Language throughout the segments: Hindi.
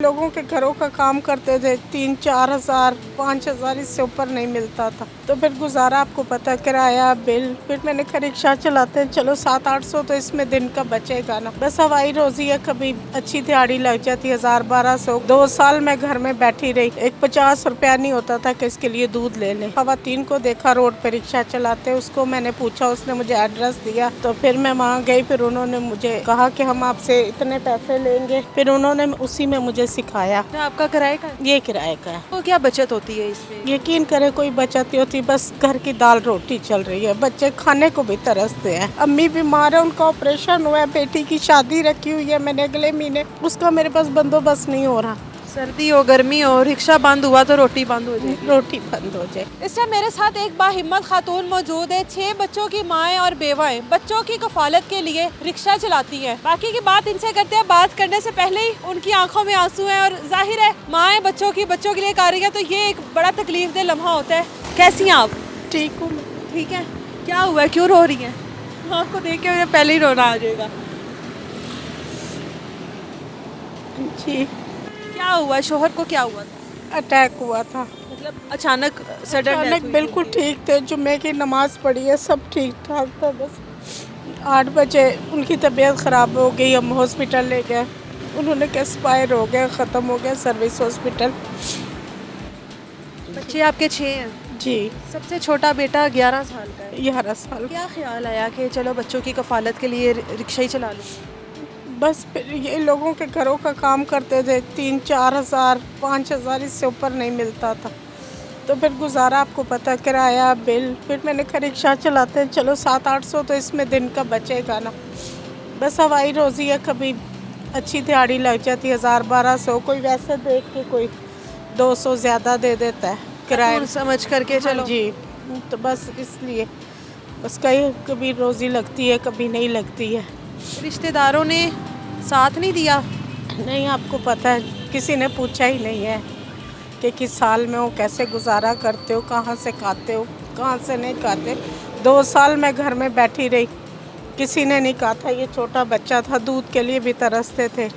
लोगों के घरों का काम करते थे, 3-4 हज़ार 5 हज़ार इससे ऊपर नहीं मिलता था। तो फिर गुजारा आपको पता, किराया बिल, फिर मैंने कहा रिक्शा चलाते हैं, चलो 700-800 तो इसमें दिन का बचेगा ना। बस हवाई रोजी है, कभी अच्छी दिहाड़ी लग जाती 1000-1200। 2 साल मैं घर में बैठी रही, एक 50 रुपया नहीं होता था कि इसके लिए दूध ले लें। खवातीन को देखा रोड पे रिक्शा चलाते, उसको मैंने पूछा, उसने मुझे एड्रेस दिया, तो फिर मैं वहाँ गई। फिर उन्होंने मुझे कहा कि हम आपसे इतने पैसे लेंगे। फिर उन्होंने उसी में मुझे सिखाया। तो आपका किराए का है? ये किराए का है। तो क्या बचत होती है इसमें? यकीन करें कोई बचत नहीं होती, बस घर की दाल रोटी चल रही है। बच्चे खाने को भी तरसते हैं। अम्मी बीमार है, उनका ऑपरेशन हुआ है, बेटी की शादी रखी हुई है मैंने अगले महीने, उसका मेरे पास बंदोबस्त नहीं हो रहा। सर्दी हो गर्मी हो, रिक्शा बंद हुआ तो रोटी बंद हो जाएगी। रोटी बंद हो जाए। इस टाइम मेरे साथ एक बाहिम्मत खातून मौजूद है। 6 बच्चों की माएँ और बेवाएं बच्चों की कफालत के लिए रिक्शा चलाती हैं। बाकी की बात इनसे करते हैं। बात करने से पहले ही उनकी आंखों में आंसू हैं और जाहिर है माएँ बच्चों के लिए कर रही है, तो ये एक बड़ा तकलीफ दे लम्हा होता है। कैसी हैं आप? ठीक हूँ। ठीक है। क्या हुआ है, क्यों रो रही हैं? आपको देख के मुझे पहले ही रोना आ जाएगा। जी, क्या हुआ, शोहर को क्या हुआ था? अटैक हुआ था। मतलब अचानक सडन अचानक बिल्कुल ठीक थे, जुम्मे की नमाज पढ़ी है, सब ठीक ठाक था। बस 8 बजे उनकी तबीयत ख़राब हो गई, हम हॉस्पिटल ले गए। उन्होंने एक्सपायर हो गया, ख़त्म हो गया सर्विस हॉस्पिटल। बच्चे आपके 6 हैं? जी, सबसे छोटा बेटा 11 साल का है। 11 साल। क्या ख्याल आया कि चलो बच्चों की कफालत के लिए रिक्शा ही चला लूँ? बस फिर ये लोगों के घरों का काम करते थे, 3-4 हज़ार 5 हज़ार इससे ऊपर नहीं मिलता था। तो फिर गुजारा आपको पता, किराया बिल, फिर मैंने कहा रिक्शा चलाते हैं, चलो 700-800 तो इसमें दिन का बचेगा ना। बस हवाई रोजी है, कभी अच्छी दिहाड़ी लग जाती 1000-1200, कोई वैसे देख के कोई 200 ज़्यादा दे देता है किराया। समझ करके चलो। हाँ जी, तो बस इसलिए बस कभी रोज़ी लगती है, कभी नहीं लगती है। रिश्तेदारों ने साथ नहीं दिया? नहीं, आपको पता है, किसी ने पूछा ही नहीं है कि किस साल में हो, कैसे गुजारा करते हो, कहाँ से खाते हो, कहाँ से नहीं खाते। 2 साल मैं घर में बैठी रही, किसी ने नहीं कहा था। ये छोटा बच्चा था, दूध के लिए भी तरसते थे,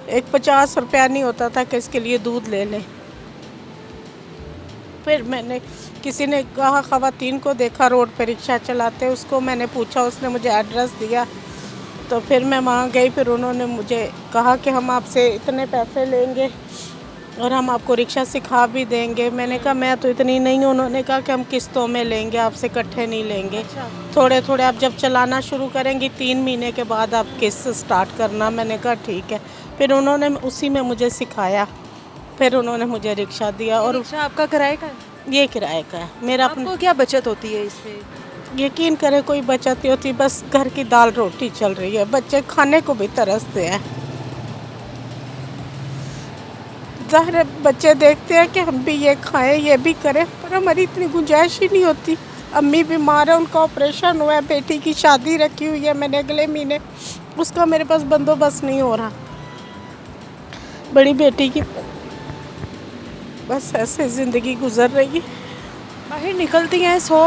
एक 50 रुपया नहीं होता था कि इसके लिए दूध ले लें। फिर मैंने किसी ने कहा, खवातीन को देखा रोड पे रिक्शा चलाते, उसको मैंने पूछा, उसने मुझे एड्रेस दिया, तो फिर मैं वहाँ गई। फिर उन्होंने मुझे कहा कि हम आपसे इतने पैसे लेंगे और हम आपको रिक्शा सिखा भी देंगे। मैंने कहा मैं तो इतनी नहीं हूँ। उन्होंने कहा कि हम किस्तों में लेंगे, आपसे इकट्ठे नहीं लेंगे। अच्छा। थोड़े थोड़े आप जब चलाना शुरू करेंगी 3 महीने के बाद आप किस्त स्टार्ट करना। मैंने कहा ठीक है। फिर उन्होंने उसी में मुझे सिखाया, फिर उन्होंने मुझे रिक्शा दिया। और रिक्शा आपका किराए का है? ये किराए का है मेरा। आपको क्या बचत होती है इसमें? यकीन करें कोई बचत नहीं होती, बस घर की दाल रोटी चल रही है। बच्चे खाने को भी तरसते हैं। ज़ाहिर है बच्चे देखते हैं कि हम भी ये खाएं, ये भी करें, पर हमारी इतनी गुंजाइश ही नहीं होती। अम्मी बीमार है, उनका ऑपरेशन हुआ है, बेटी की शादी रखी हुई है मैंने अगले महीने, उसका मेरे पास बंदोबस्त नहीं हो रहा। बड़ी बेटी की बस ऐसे ज़िंदगी गुजर रही है। बाहर निकलती हैं 100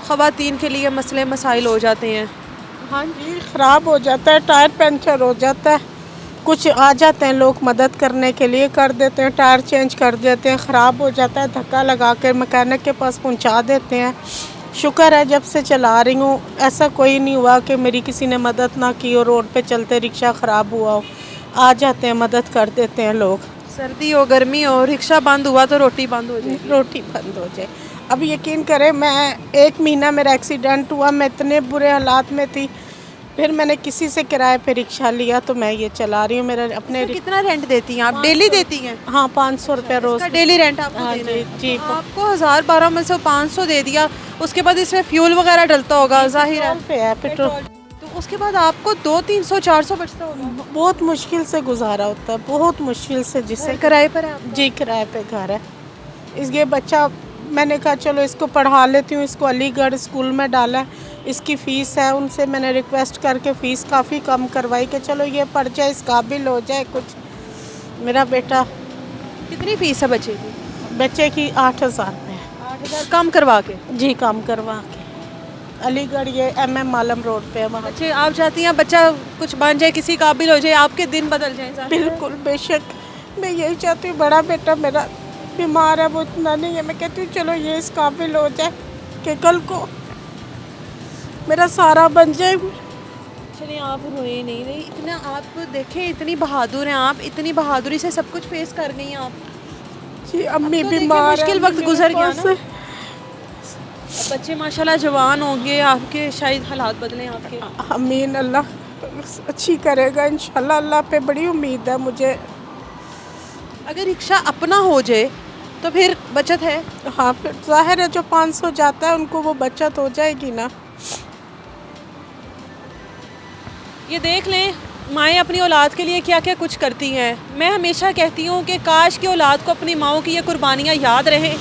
खवातीन के लिए मसले मसाइल हो जाते हैं। हाँ जी, ख़राब हो जाता है, टायर पंचर हो जाता है, कुछ आ जाते हैं लोग मदद करने के लिए, कर देते हैं, टायर चेंज कर देते हैं। ख़राब हो जाता है, धक्का लगा कर मैकेनिक के पास पहुंचा देते हैं। शुक्र है जब से चला रही हूँ ऐसा कोई नहीं हुआ कि मेरी किसी ने मदद ना की हो, रोड पे चलते रिक्शा ख़राब हुआ हो, आ जाते हैं, मदद कर देते हैं लोग। सर्दी हो गर्मी हो, रिक्शा बंद हुआ तो रोटी बंद हो जाएगी। रोटी बंद हो जाए। अब यकीन करें, मैं 1 महीना मेरा एक्सीडेंट हुआ, मैं इतने बुरे हालात में थी, फिर मैंने किसी से किराए पे रिक्शा लिया, तो मैं ये चला रही हूँ। मेरा अपने कितना रेंट देती हैं आप? डेली देती हैं? हाँ, 500 रुपया रोज़। डेली रेंट आपको हाँ देना जी है? जी। आपको 1012 में से 500 दे दिया, उसके बाद इसमें फ्यूल वगैरह डलता होगा जाहिर है। पेट्रोल पे है, पेट्रोल। तो उसके बाद आपको 200-300-400 बचता होगा। बहुत मुश्किल से गुजारा होता है, बहुत मुश्किल से। जिससे किराए पर है आप? जी, किराए पे घर है। ये बच्चा, मैंने कहा चलो इसको पढ़ा लेती हूँ, इसको अलीगढ़ स्कूल में डाला है, इसकी फ़ीस है, उनसे मैंने रिक्वेस्ट करके फ़ीस काफ़ी कम करवाई कि चलो ये पढ़ जाए, इस काबिल हो जाए कुछ। मेरा बेटा, कितनी फीस है बच्चे की? बच्चे की 8,000 है। 8,000 कम करवा के? जी, काम करवा के। अलीगढ़, ये MM मालम रोड पे है वहाँ। बच्चे, आप चाहती हैं बच्चा कुछ बन जाए, किसी काबिल हो जाए, आपके दिन बदल जाए? बिल्कुल, बेशक। मैं यही चाहती हूँ, बड़ा बेटा मेरा बीमार है, वो इतना नहीं है, मैं कहती हूँ चलो ये इस काबिल हो जाए कि कल को मेरा सारा बन जाए। चलिए आप रोए नहीं, इतना आप देखें, इतनी बहादुर हैं आप, इतनी बहादुरी से सब कुछ फेस कर गई हैं आप। जी अम्मी अब तो देखिए बीमार है, मुश्किल वक्त मेरे गुजर गया पास ना। अब बच्चे माशाल्लाह जवान होंगे, आपके शायद हालात बदलें आपके। अमीन, अल्लाह अच्छी करेगा इंशाल्लाह, अल्लाह पे बड़ी उम्मीद है मुझे। अगर रिक्शा अपना हो जाए तो फिर बचत है। हाँ फिर जाहिर है जो 500 जाता है उनको वो बचत हो जाएगी ना। ये देख लें माएँ अपनी औलाद के लिए क्या क्या कुछ करती हैं। मैं हमेशा कहती हूँ कि काश की औलाद को अपनी माँओं की ये कुर्बानियाँ याद रहें,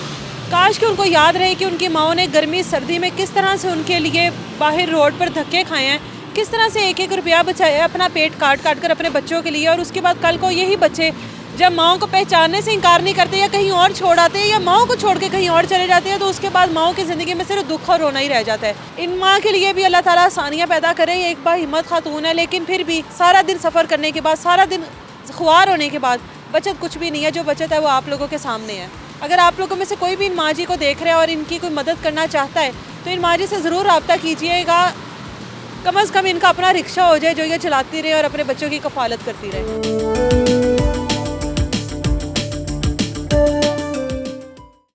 काश कि उनको याद रहे कि उनकी माँओं ने गर्मी सर्दी में किस तरह से उनके लिए बाहर रोड पर धक्के खाए हैं, किस तरह से एक एक रुपया बचाया अपना पेट काट काट कर अपने बच्चों के लिए। और उसके बाद कल को यही बच्चे जब माँओं को पहचानने से इनकार नहीं करते या कहीं और छोड़ आते हैं या माँओं को छोड़ के कहीं और चले जाते हैं, तो उसके बाद माँओं की ज़िंदगी में सिर्फ दुख और रोना ही रह जाता है। इन माँ के लिए भी अल्लाह ताला आसानियाँ पैदा करे। ये एक हिम्मत खातून है, लेकिन फिर भी सारा दिन सफ़र करने के बाद, सारा दिन खुआर होने के बाद बचत कुछ भी नहीं है। जो बचत है वो आप लोगों के सामने है। अगर आप लोगों में से कोई भी इन माँ जी को देख रहा है और इनकी कोई मदद करना चाहता है तो इन माँ जी से ज़रूर रब्ता कीजिएगा। कम अज़ कम इनका अपना रिक्शा हो जाए जो ये चलाती रहे और अपने बच्चों की कफ़ालत करती रहे।